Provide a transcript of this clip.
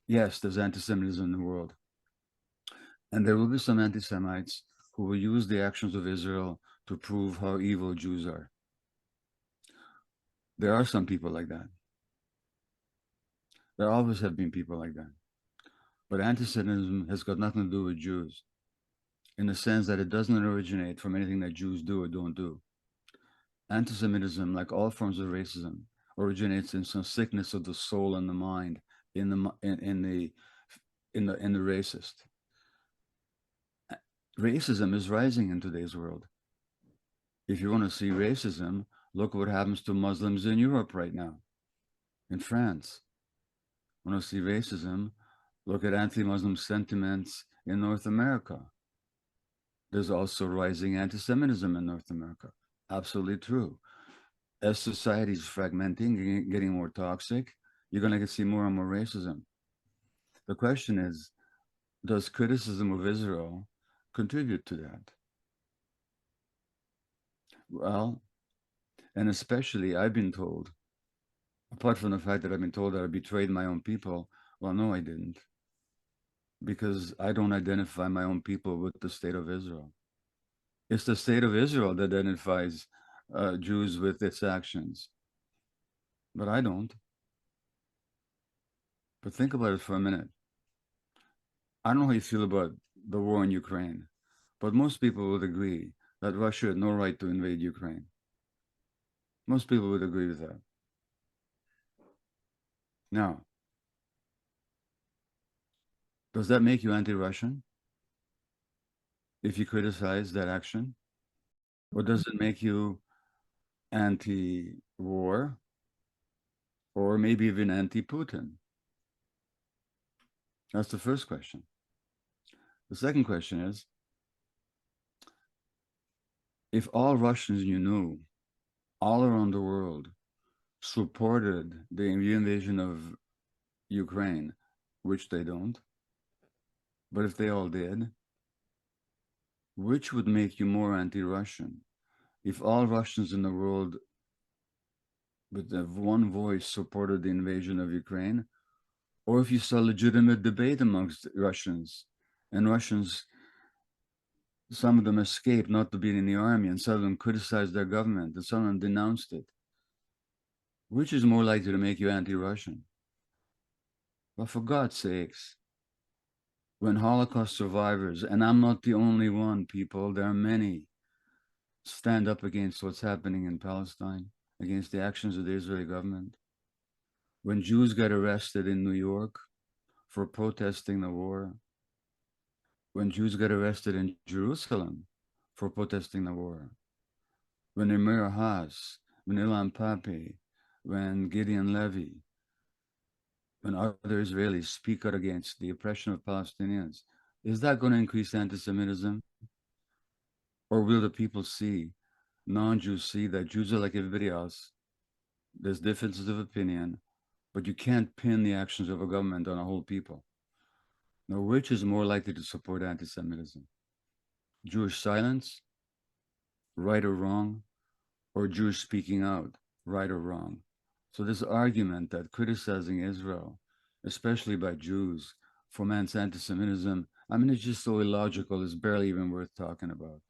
Yes, there's anti-Semitism in the world. And there will be some anti-Semites who will use the actions of Israel to prove how evil Jews are. There are some people like that. There always have been people like that. But anti-Semitism has got nothing to do with Jews in the sense that it doesn't originate from anything that Jews do or don't do. Anti-Semitism, like all forms of racism, originates in some sickness of the soul and the mind in the racist. Racism is rising in today's world. If you want to see racism, look what happens to Muslims in Europe right now, in France. Want to see racism? Look at anti-Muslim sentiments in North America. There's also rising anti-Semitism in North America. Absolutely true. As society is fragmenting, getting more toxic, you're going to see more and more racism. The question is, does criticism of Israel contribute to that? Well, and especially I've been told, apart from the fact that I've been told that I betrayed my own people, well, no, I didn't. Because I don't identify my own people with the state of Israel. It's the state of Israel that identifies Jews with its actions. But I don't. But think about it for a minute. I don't know how you feel about the war in Ukraine, but most people would agree that Russia had no right to invade Ukraine. Most people would agree with that. Now, does that make you anti-Russian if you criticize that action? Or does it make you anti-war or maybe even anti-Putin? That's the first question. The second question is, if all Russians you knew all around the world supported the invasion of Ukraine, which they don't, but if they all did, which would make you more anti-Russian? If all Russians in the world with one voice supported the invasion of Ukraine, or if you saw legitimate debate amongst Russians, and Russians, some of them escaped not to be in the army, and some of them criticized their government, and some of them denounced it. Which is more likely to make you anti-Russian? Well, for God's sakes, when Holocaust survivors, and I'm not the only one, people, there are many, stand up against what's happening in Palestine, against the actions of the Israeli government. When Jews got arrested in New York for protesting the war, when Jews got arrested in Jerusalem for protesting the war, when Emir Haas, when Ilan Pape, when Gideon Levy, when other Israelis speak out against the oppression of Palestinians, is that going to increase anti-Semitism? Or will the people see, non-Jews see that Jews are like everybody else? There's differences of opinion, but you can't pin the actions of a government on a whole people. Now, which is more likely to support anti-Semitism? Jewish silence, right or wrong, or Jewish speaking out, right or wrong? So this argument that criticizing Israel, especially by Jews, foments anti-Semitism, I mean, it's just so illogical, it's barely even worth talking about.